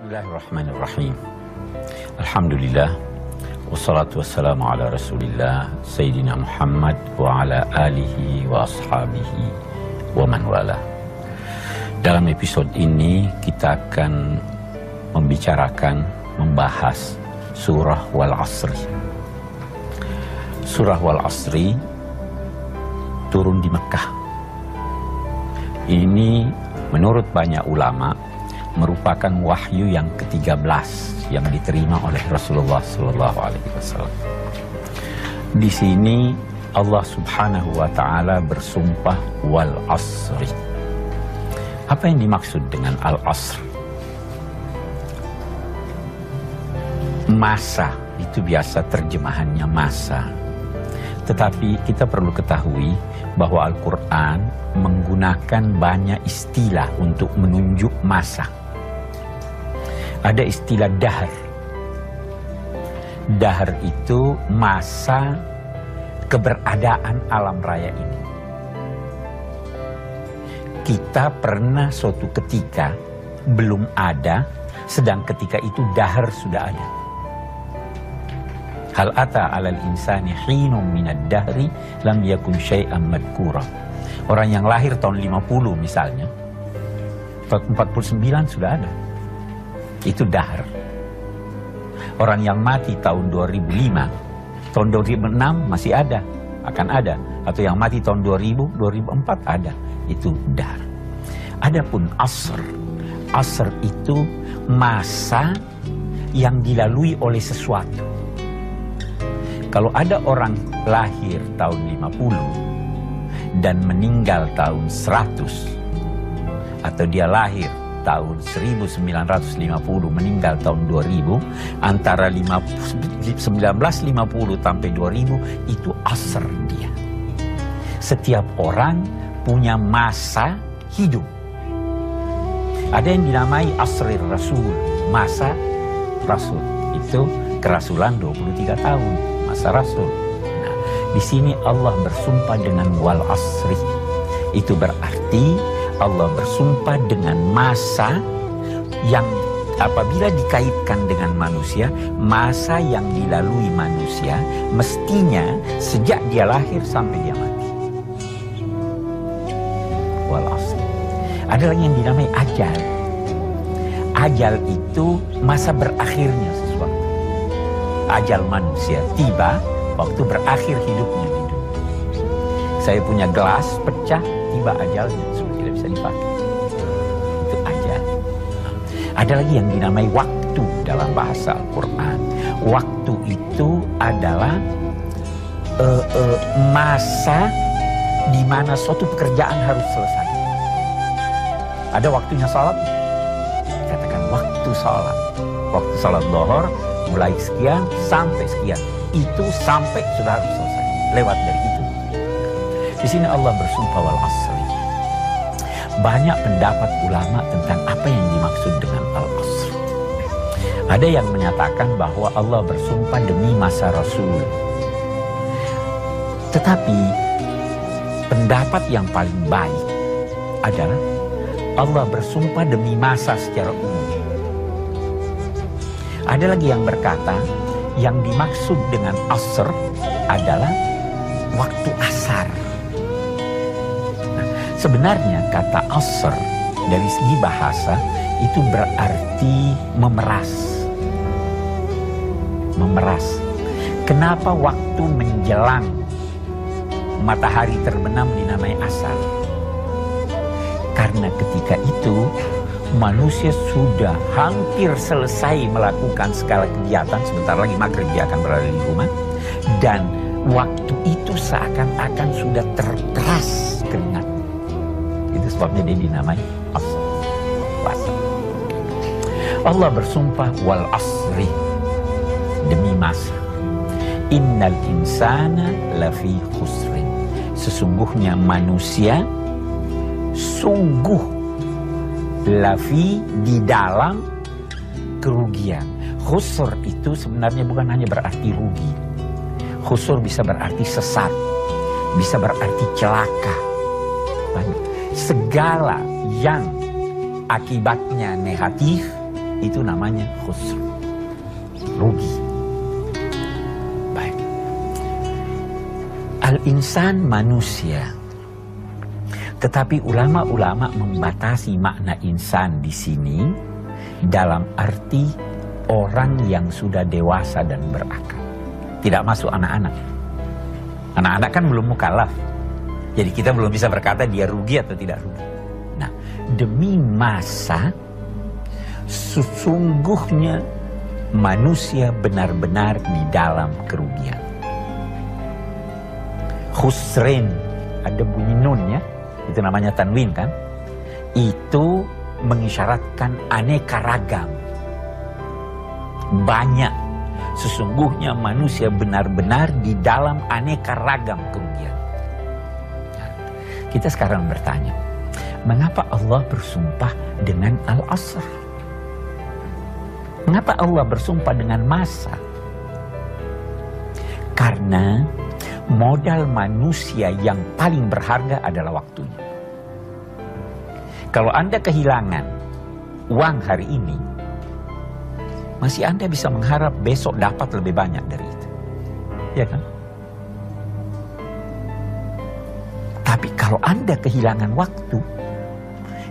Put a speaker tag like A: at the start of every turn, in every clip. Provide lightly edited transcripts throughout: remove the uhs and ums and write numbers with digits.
A: Bismillahirrahmanirrahim. Alhamdulillah. Wassalatu wassalamu ala rasulillah Sayyidina Muhammad wa ala alihi wa ashabihi wa man wala. Dalam episode ini kita akan membahas surah Wal Asri. Surah Wal Asri turun di Mekah. Ini menurut banyak ulama merupakan wahyu yang ke-13 yang diterima oleh Rasulullah SAW. Di sini Allah Subhanahu wa Ta'ala bersumpah wal asri. Apa yang dimaksud dengan al asr? Masa itu biasa terjemahannya masa. Tetapi kita perlu ketahui bahwa Al-Quran menggunakan banyak istilah untuk menunjuk masa. Ada istilah dahar. Dahar itu masa keberadaan alam raya ini. Kita pernah suatu ketika belum ada, sedang ketika itu dahar sudah ada. Hal ata alal insani hinum minad dahri lam yakun syai'an madkura. Orang yang lahir tahun 50 misalnya, 49 sudah ada. Itu dahar. Orang yang mati tahun 2005, tahun 2006 masih ada, akan ada. Atau yang mati tahun 2000, 2004 ada. Itu dahar. Adapun asr. Asr itu masa yang dilalui oleh sesuatu. Kalau ada orang lahir tahun 50 dan meninggal tahun 100, atau dia lahir tahun 1950 meninggal tahun 2000, antara 1950 sampai 2000 itu asr dia. Setiap orang punya masa hidup. Ada yang dinamai asrir rasul, masa rasul. Itu kerasulan 23 tahun, masa rasul. Nah, di sini Allah bersumpah dengan wal asri. Itu berarti Allah bersumpah dengan masa yang apabila dikaitkan dengan manusia, masa yang dilalui manusia mestinya sejak dia lahir sampai dia mati. Wal asri. Ada lagi yang dinamai ajal. Ajal itu masa berakhirnya sesuatu. Ajal manusia tiba waktu berakhir hidupnya di dunia. Saya punya gelas pecah, tiba ajalnya, sudah tidak bisa dipakai. Itu ajal. Ada lagi yang dinamai waktu dalam bahasa Al-Quran. Waktu itu adalah masa di mana suatu pekerjaan harus selesai. Ada waktunya salat, katakan waktu salat. Waktu salat zuhur mulai sekian sampai sekian. Itu sampai sudah harus selesai. Lewat dari itu. Di sini Allah bersumpah wal asri. Banyak pendapat ulama tentang apa yang dimaksud dengan al asr. Ada yang menyatakan bahwa Allah bersumpah demi masa Rasul. Tetapi pendapat yang paling baik adalah Allah bersumpah demi masa secara umum. Ada lagi yang berkata yang dimaksud dengan asr adalah waktu asar. Sebenarnya kata asr dari segi bahasa itu berarti memeras. Memeras. Kenapa waktu menjelang matahari terbenam dinamai asar? Karena ketika itu manusia sudah hampir selesai melakukan segala kegiatan. Sebentar lagi maghrib dia akan berada di rumah. Dan waktu itu seakan-akan sudah terperas keringat. Itu sebabnya dia dinamai asr. Allah bersumpah wal asri, demi masa. Innal insana lafi khusrin. Sesungguhnya manusia sungguh lafi di dalam kerugian. Khusr itu sebenarnya bukan hanya berarti rugi. Khusr bisa berarti sesat, bisa berarti celaka. Segala yang akibatnya negatif itu namanya khusr, rugi. Baik. Al-insan manusia. Tetapi ulama-ulama membatasi makna insan di sini dalam arti orang yang sudah dewasa dan berakal. Tidak masuk anak-anak. Anak-anak kan belum mukallaf. Jadi kita belum bisa berkata dia rugi atau tidak rugi. Nah, demi masa, sesungguhnya manusia benar-benar di dalam kerugian. Khusrin, ada bunyi nun ya, itu namanya tanwin kan. Itu mengisyaratkan aneka ragam. Banyak. Sesungguhnya manusia benar-benar di dalam aneka ragam kerugian. Nah, kita sekarang bertanya, mengapa Allah bersumpah dengan Al-Asr? Mengapa Allah bersumpah dengan masa? Karena modal manusia yang paling berharga adalah waktunya. Kalau Anda kehilangan uang hari ini, masih Anda bisa mengharap besok dapat lebih banyak dari itu. Ya kan? Tapi kalau Anda kehilangan waktu,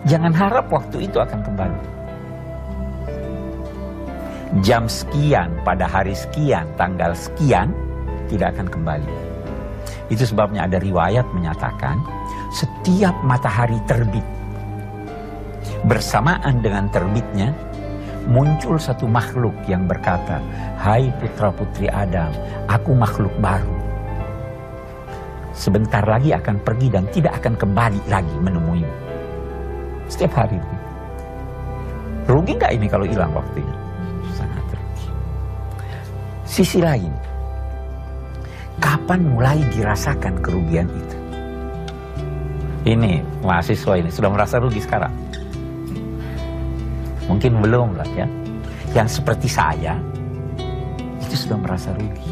A: jangan harap waktu itu akan kembali. Jam sekian, pada hari sekian, tanggal sekian, tidak akan kembali. Itu sebabnya ada riwayat menyatakan, setiap matahari terbit, bersamaan dengan terbitnya, muncul satu makhluk yang berkata, "Hai putra-putri Adam, aku makhluk baru. Sebentar lagi akan pergi dan tidak akan kembali lagi menemuimu." Setiap hari. Rugi nggak ini kalau hilang waktunya? Sangat rugi. Sisi lain, kapan mulai dirasakan kerugian itu? Ini mahasiswa ini sudah merasa rugi sekarang? Mungkin belum lah ya. Yang seperti saya, itu sudah merasa rugi.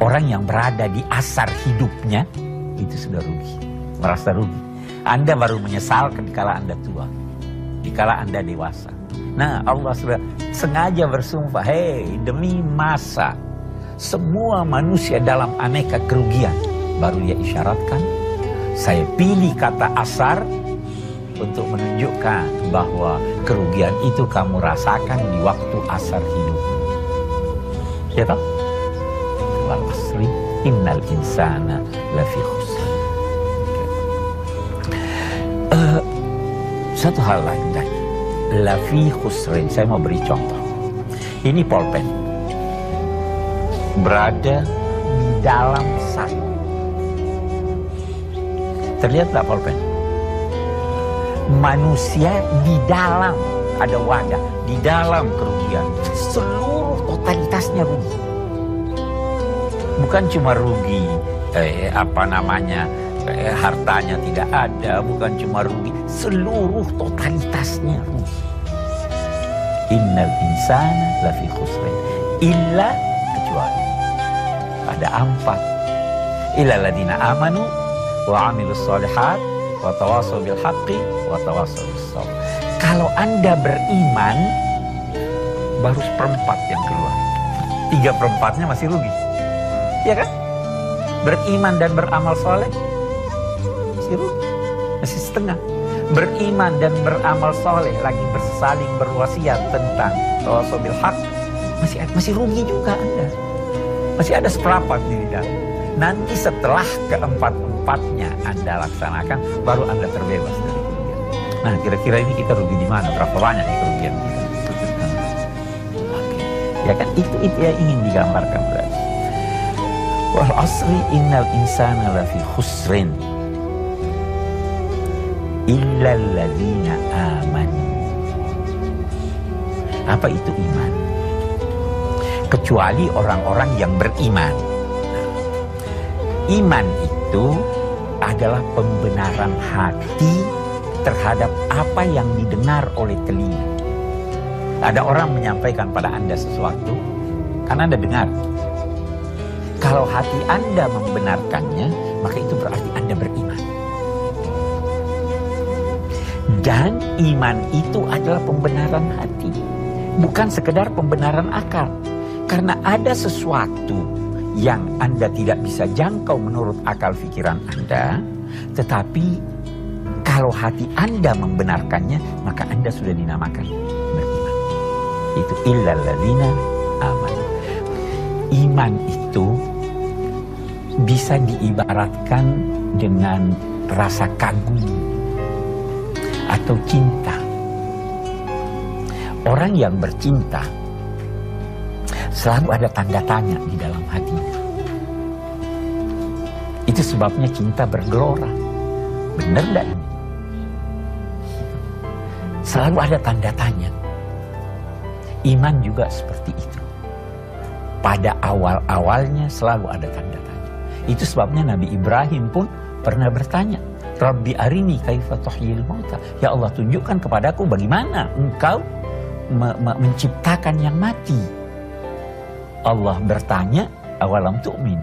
A: Orang yang berada di asar hidupnya, itu sudah rugi. Merasa rugi. Anda baru menyesal ketika Anda tua. Dikala Anda dewasa. Nah, Allah sudah sengaja bersumpah, hei, demi masa, semua manusia dalam aneka kerugian. Baru Dia isyaratkan, saya pilih kata asar, untuk menunjukkan bahwa kerugian itu kamu rasakan di waktu asar hidup. Ya toh? Wal asri innal insana lafi khusr. Satu hal lain lagi. Lafi khusrin. Saya mau beri contoh. Ini pulpen. Berada di dalam sak. Terlihat nggak pulpen? Manusia di dalam, ada wadah, di dalam kerugian. Seluruh totalitasnya rugi. Bukan cuma rugi, hartanya tidak ada, bukan cuma rugi, seluruh totalitasnya rugi. Innal insana lafi khusrin. Illa, kecuali. Ada 4. Illa ladina amanu wa amilus solihat wa tawasaw bil haqqi wa tawasaw bis sabr. Kalau Anda beriman, baru 1/4 yang keluar. 3/4-nya masih rugi. Ya kan? Beriman dan beramal soleh masih rugi. Masih setengah. Beriman dan beramal soleh lagi bersaling berwasiat tentang tawasaw bil haqq, masih rugi juga Anda. Masih ada 1/4 di dalam. Nanti setelah ke-4/4-nya Anda laksanakan, baru Anda terbebas dari kerugian. Nah, kira-kira ini kita rugi di mana? Berapa banyak nih kerugian kita? Ya kan, itu yang ingin digambarkan berarti. Wal asri innal insana lafi khusrin illal ladzina amanu. Apa itu iman? Kecuali orang-orang yang beriman. Iman itu adalah pembenaran hati terhadap apa yang didengar oleh telinga. Ada orang menyampaikan pada Anda sesuatu, kan Anda dengar. Kalau hati Anda membenarkannya, maka itu berarti Anda beriman. Dan iman itu adalah pembenaran hati. Bukan sekedar pembenaran akal. Karena ada sesuatu yang Anda tidak bisa jangkau menurut akal pikiran Anda, tetapi kalau hati Anda membenarkannya, maka Anda sudah dinamakan beriman. Itu illal ladzina amanu. Iman itu bisa diibaratkan dengan rasa kagum atau cinta. Orang yang bercinta selalu ada tanda tanya di dalam hatinya. Itu sebabnya cinta bergelora. Benar enggak ini? Selalu ada tanda tanya. Iman juga seperti itu. Pada awal-awalnya selalu ada tanda tanya. Itu sebabnya Nabi Ibrahim pun pernah bertanya, Rabbi arini kaifa tuhyil mauta. Ya Allah, tunjukkan kepadaku bagaimana engkau menciptakan yang mati. Allah bertanya, awalam tu'min.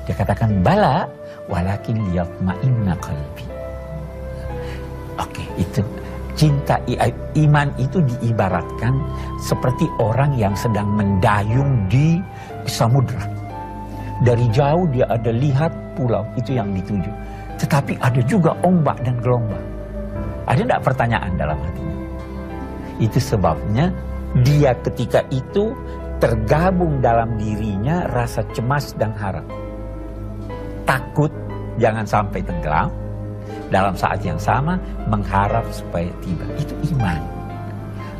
A: Dia katakan, bala, walakin liyatma'inna qalbi. Oke, itu cinta, iman itu diibaratkan seperti orang yang sedang mendayung di samudra. Dari jauh dia ada lihat pulau, itu yang dituju. Tetapi ada juga ombak dan gelombang. Ada enggak pertanyaan dalam hatinya? Itu sebabnya dia ketika itu tergabung dalam dirinya rasa cemas dan harap. Takut jangan sampai tenggelam. Dalam saat yang sama mengharap supaya tiba. Itu iman.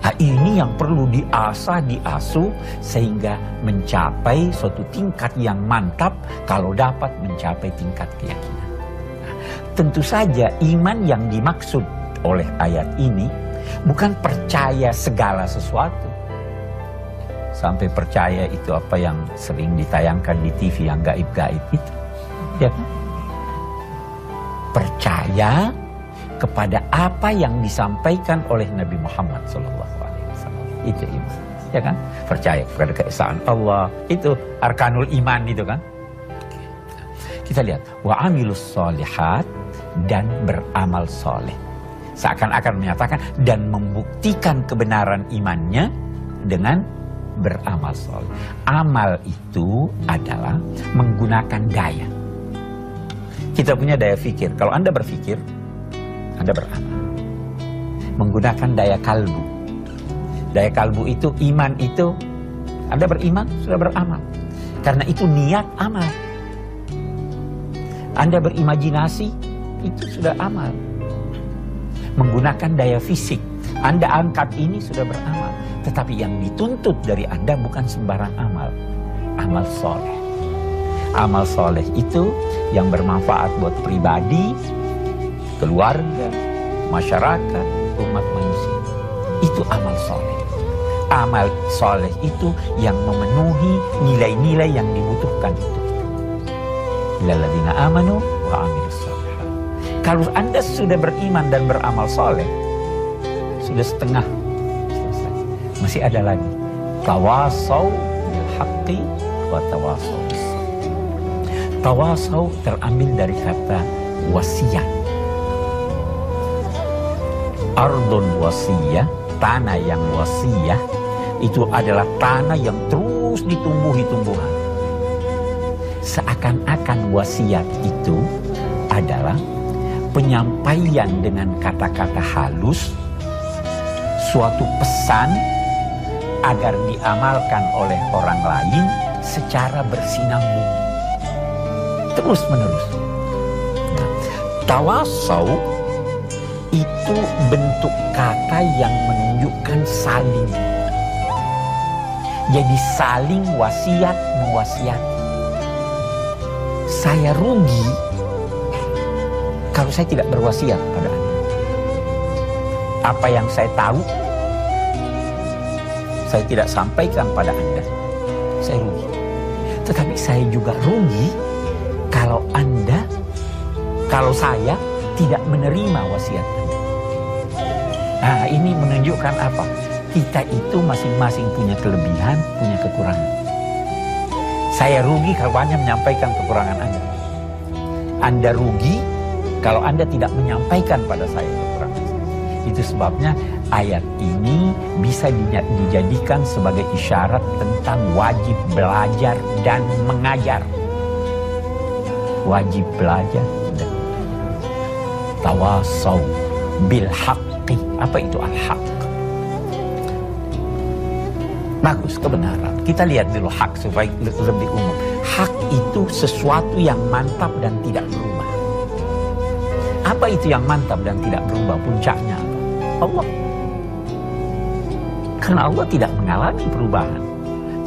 A: Nah, ini yang perlu diasah, diasuh sehingga mencapai suatu tingkat yang mantap kalau dapat mencapai tingkat keyakinan. Nah, tentu saja iman yang dimaksud oleh ayat ini bukan percaya segala sesuatu. Sampai percaya itu apa yang sering ditayangkan di TV yang gaib-gaib itu. Ya kan? Percaya kepada apa yang disampaikan oleh Nabi Muhammad SAW. Itu iman. Ya kan? Percaya kepada keesaan Allah. Itu arkanul iman itu kan. Kita lihat. Wa amilus solihat dan beramal soleh. Seakan-akan menyatakan dan membuktikan kebenaran imannya dengan beramal soleh. Amal itu adalah menggunakan daya. Kita punya daya fikir. Kalau Anda berfikir, Anda beramal. Menggunakan daya kalbu. Daya kalbu itu, iman itu, Anda beriman, sudah beramal. Karena itu niat amal. Anda berimajinasi, itu sudah amal. Menggunakan daya fisik. Anda angkat ini sudah beramal. Tetapi yang dituntut dari Anda bukan sembarang amal. Amal soleh. Amal soleh itu yang bermanfaat buat pribadi, keluarga, masyarakat, umat manusia. Itu amal soleh. Amal soleh itu yang memenuhi nilai-nilai yang dibutuhkan itu. Illalladzina amanu wa amilus solihat. Kalau Anda sudah beriman dan beramal soleh, sudah setengah selesai. Masih ada lagi. Tawasau bil haqqi wa tawasau bis sabr. Tawasau terambil dari kata wasiat. Ardun wasiyah, tanah yang wasiyah, itu adalah tanah yang terus ditumbuhi tumbuhan. Seakan-akan wasiat itu adalah penyampaian dengan kata-kata halus suatu pesan agar diamalkan oleh orang lain secara bersinambung terus menerus. Nah, tawasau itu bentuk kata yang menunjukkan saling. Jadi saling wasiat mewasiati. Saya rugi kalau saya tidak berwasiat pada Anda. Apa yang saya tahu, saya tidak sampaikan pada Anda. Saya rugi. Tetapi saya juga rugi kalau saya tidak menerima wasiat Anda. Nah, ini menunjukkan apa? Kita itu masing-masing punya kelebihan, punya kekurangan. Saya rugi kalau hanya menyampaikan kekurangan Anda. Anda rugi kalau Anda tidak menyampaikan pada saya kekurangan saya. Itu sebabnya ayat ini bisa dijadikan sebagai isyarat tentang wajib belajar dan mengajar. Wajib belajar dan tawasaw bil haqqi. Apa itu al-haq? Bagus, kebenaran. Kita lihat dulu hak supaya lebih umum. Hak itu sesuatu yang mantap dan tidak berubah. Apa itu yang mantap dan tidak berubah? Puncaknya apa? Allah. Karena Allah tidak mengalami perubahan.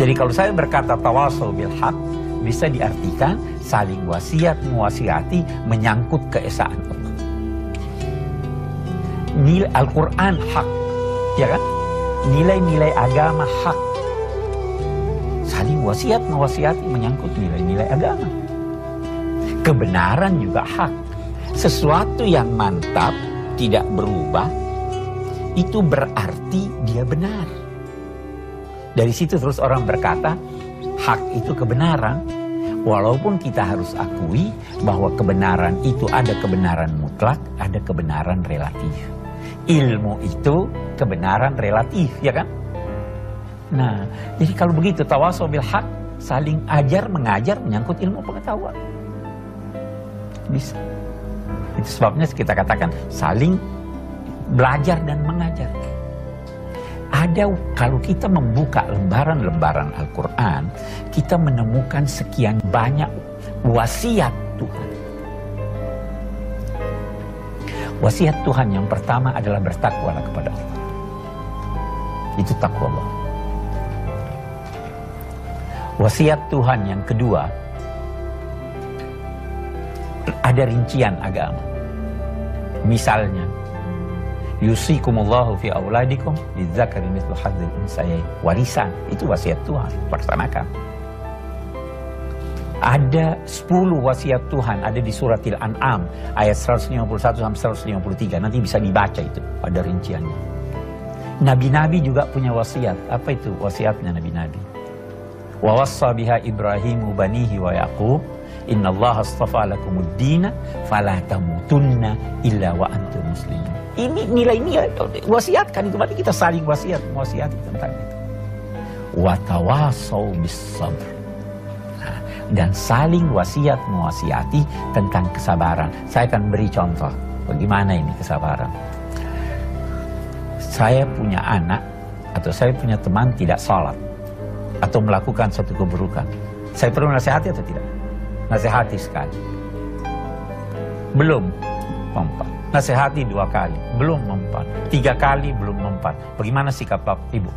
A: Jadi kalau saya berkata tawasaw bil haq, bisa diartikan saling wasiat, mewasiati, menyangkut keesaan Allah. Nilai Al-Quran hak, ya kan? Nilai-nilai agama hak. Saling wasiat, mewasiati, menyangkut nilai-nilai agama. Kebenaran juga hak. Sesuatu yang mantap, tidak berubah, itu berarti dia benar. Dari situ terus orang berkata, hak itu kebenaran. Walaupun kita harus akui bahwa kebenaran itu ada kebenaran mutlak, ada kebenaran relatif. Ilmu itu kebenaran relatif, ya kan? Nah, jadi kalau begitu tawasaw bil haq, saling ajar, mengajar, menyangkut ilmu pengetahuan. Bisa. Itu sebabnya kita katakan saling belajar dan mengajar. Ada, kalau kita membuka lembaran-lembaran Al-Quran, kita menemukan sekian banyak wasiat Tuhan. Wasiat Tuhan yang pertama adalah bertakwalah kepada Allah. Itu takwa Allah. Wasiat Tuhan yang kedua, ada rincian agama. Misalnya, yusikumullahu fi auladikum lidzakari mithlu hadzil unsayain. Warisan, itu wasiat Tuhan, laksanakan. Ada 10 wasiat Tuhan, ada di surat Al-An'am ayat 151 sampai 153. Nanti bisa dibaca itu, ada rinciannya. Nabi-nabi juga punya wasiat. Apa itu wasiatnya nabi-nabi? Wa wassa biha Ibrahimu banihi wa Yaqub, innallaha astafa lakumud dina fala tamutunna illa wa antum muslimun. Ini nilai-nilai wasiatkan itu, berarti kita saling mewasiati tentang itu. Wa tawasaw bis sabr. Dan saling wasiat mewasiati tentang kesabaran. Saya akan beri contoh bagaimana ini kesabaran. Saya punya anak atau saya punya teman tidak sholat atau melakukan suatu keburukan. Saya perlu nasihati atau tidak? Nasihati sekali. Belum mempan. Nasihati 2 kali, belum mempan. 3 kali, belum mempan. Bagaimana sikap ibu?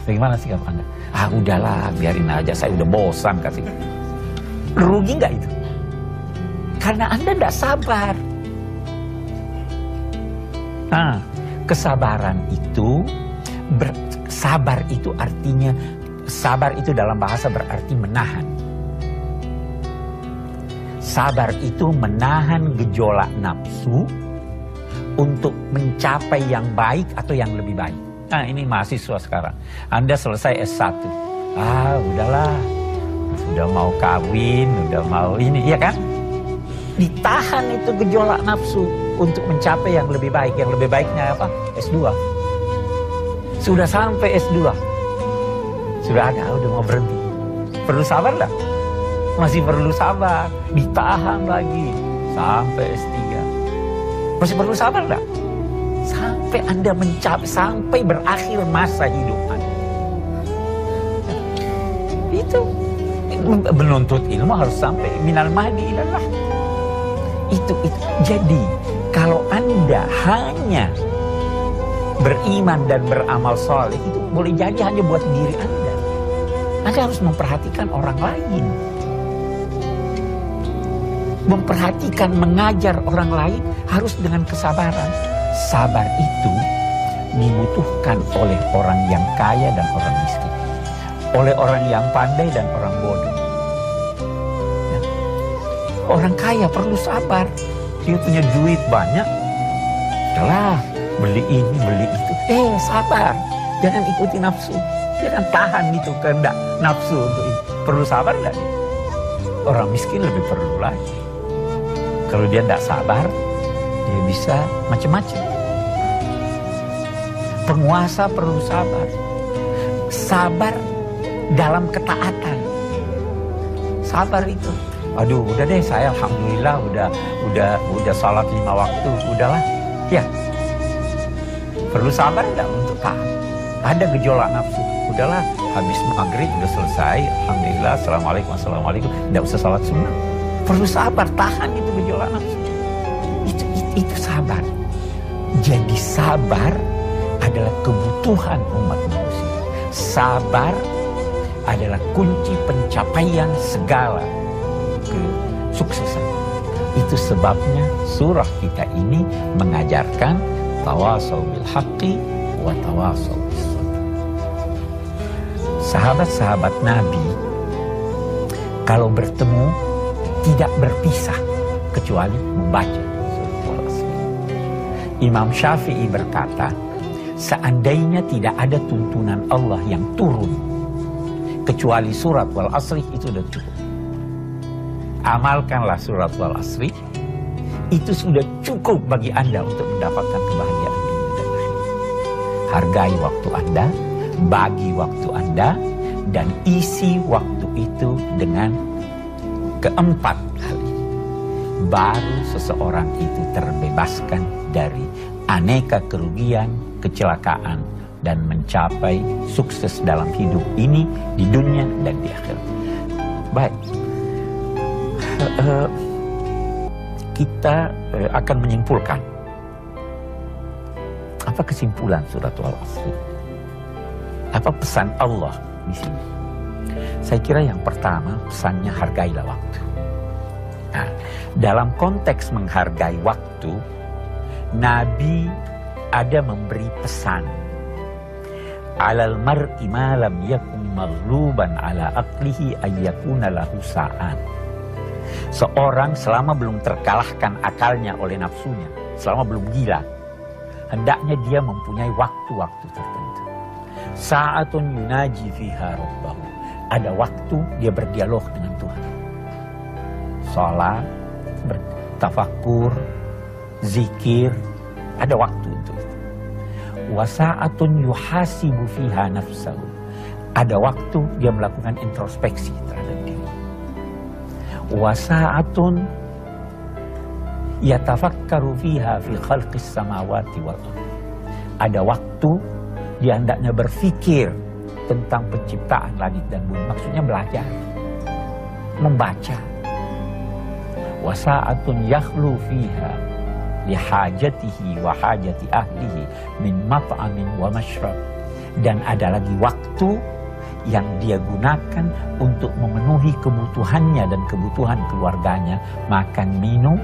A: Bagaimana sikap Anda? Ah udahlah, biarin aja, saya udah bosan kasih. Rugi nggak itu? Karena Anda tidak sabar. Nah, kesabaran itu, sabar itu artinya, sabar itu dalam bahasa berarti menahan. Sabar itu menahan gejolak nafsu untuk mencapai yang baik atau yang lebih baik. Nah ini mahasiswa sekarang, Anda selesai S1, udahlah, sudah mau kawin, udah mau ini, ya kan? Ditahan itu gejolak nafsu untuk mencapai yang lebih baik. Yang lebih baiknya apa? S2. Sudah sampai S2, sudah udah mau berhenti. Perlu sabar enggak? Masih perlu sabar, ditahan lagi sampai S3. Masih perlu sabar enggak? Sampai Anda mencapai, sampai berakhir masa hidup Anda. Itu menuntut ilmu harus sampai minal mahdi ilal lahdi. Itu. Jadi kalau Anda hanya beriman dan beramal soleh, itu boleh jadi hanya buat diri Anda. Anda harus memperhatikan orang lain. Memperhatikan, mengajar orang lain harus dengan kesabaran. Sabar itu dibutuhkan oleh orang yang kaya dan orang miskin, oleh orang yang pandai dan orang bodoh. Ya. Orang kaya perlu sabar, dia punya duit banyak, telah beli ini beli itu. Sabar, jangan ikuti nafsu, jangan tahan itu kehendak nafsu untuk itu. Perlu sabar nggak? Orang miskin lebih perlu lagi. Kalau dia tidak sabar, dia bisa macam-macam. Penguasa perlu sabar. Sabar dalam ketaatan. Sabar itu. Aduh, udah deh, saya alhamdulillah udah salat 5 waktu, udahlah. Ya. Perlu sabar enggak untuk taat? Ada gejolak nafsu. Udahlah, habis maghrib udah selesai, alhamdulillah, assalamualaikum, enggak usah salat sunnah. Perlu sabar, tahan itu gejolak nafsu. Itu sabar. Jadi sabar adalah kebutuhan umat manusia. Sabar adalah kunci pencapaian segala kesuksesan. Itu sebabnya surah kita ini mengajarkan tawasau bil haqqi wa tawasau bis sabr. Sahabat-sahabat Nabi kalau bertemu tidak berpisah kecuali membaca surat Al-Asr. Imam Syafi'i berkata, seandainya tidak ada tuntunan Allah yang turun kecuali surat Wal Asri, itu sudah cukup. Amalkanlah surat Wal Asri, itu sudah cukup bagi Anda untuk mendapatkan kebahagiaan dunia dan akhirat. Hargai waktu Anda, bagi waktu Anda, dan isi waktu itu dengan keempat hal ini. Baru seseorang itu terbebaskan dari aneka kerugian, kecelakaan, dan mencapai sukses dalam hidup ini, di dunia dan di akhirat. Baik, kita akan menyimpulkan. Apa kesimpulan surat Al-Asr? Apa pesan Allah di sini? Saya kira yang pertama pesannya hargailah waktu. Nah, dalam konteks menghargai waktu, Nabi ada memberi pesan. Alal mar'i ma lam yakun maghluban ala aqlihi ayyakuna lahu sa'an. Seorang selama belum terkalahkan akalnya oleh nafsunya, selama belum gila, hendaknya dia mempunyai waktu-waktu tertentu. Sa'atun yunaji fiha rabbahu. Ada waktu dia berdialog dengan Tuhan. Salat, bertafakkur, zikir, ada waktu untuk itu. Wasa'atun yuhasibu fiha nafsahu. Ada waktu dia melakukan introspeksi terhadap diri. Wasa'atun yatafakkaru fiha fi khalqis samawati wal ardh. Ada waktu dia hendaknya berpikir tentang penciptaan langit dan bumi. Maksudnya belajar, membaca. Wasa'atun yakhlu fiha lihajatihi wa hajati ahlihi min mat'amin wa mashrab. Dan ada lagi waktu yang dia gunakan untuk memenuhi kebutuhannya dan kebutuhan keluarganya, makan, minum.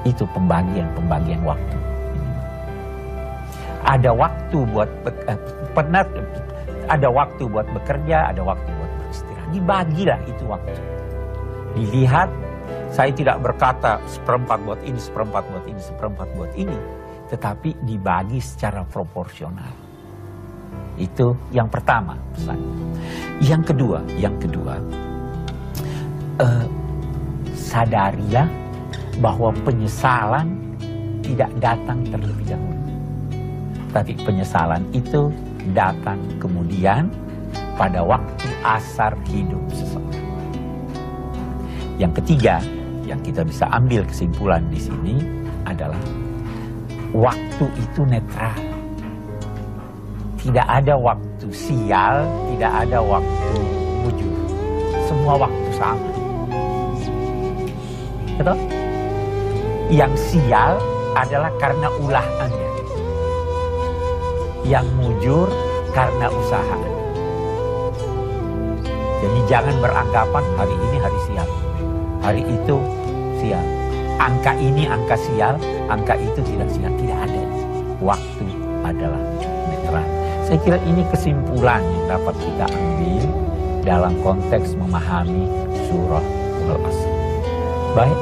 A: Itu pembagian waktu. Ada waktu buat ada waktu buat bekerja, ada waktu buat beristirahat. Dibagilah itu waktu. Dilihat. Saya tidak berkata seperempat buat ini, seperempat buat ini, seperempat buat ini. Tetapi dibagi secara proporsional. Itu yang pertama pesannya. Yang kedua, sadarilah bahwa penyesalan tidak datang terlebih dahulu. Tapi penyesalan itu datang kemudian pada waktu asar hidup seseorang. Yang ketiga, yang kita bisa ambil kesimpulan di sini adalah waktu itu netral. Tidak ada waktu sial, tidak ada waktu mujur. Semua waktu sama. Betul? Yang sial adalah karena ulah Anda. Yang mujur karena usaha Anda. Jadi jangan beranggapan hari ini hari sial. Hari itu sial. Angka ini angka sial, angka itu tidak sial. Tidak ada. Waktu adalah netral. Saya kira ini kesimpulan yang dapat kita ambil dalam konteks memahami surah Al-Asr. Baik,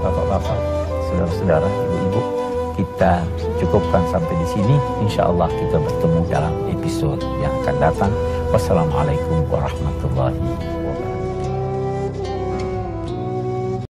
A: bapak-bapak, saudara-saudara, ibu-ibu, kita cukupkan sampai di sini. Insya Allah kita bertemu dalam episode yang akan datang. Wassalamualaikum warahmatullahi wabarakatuh.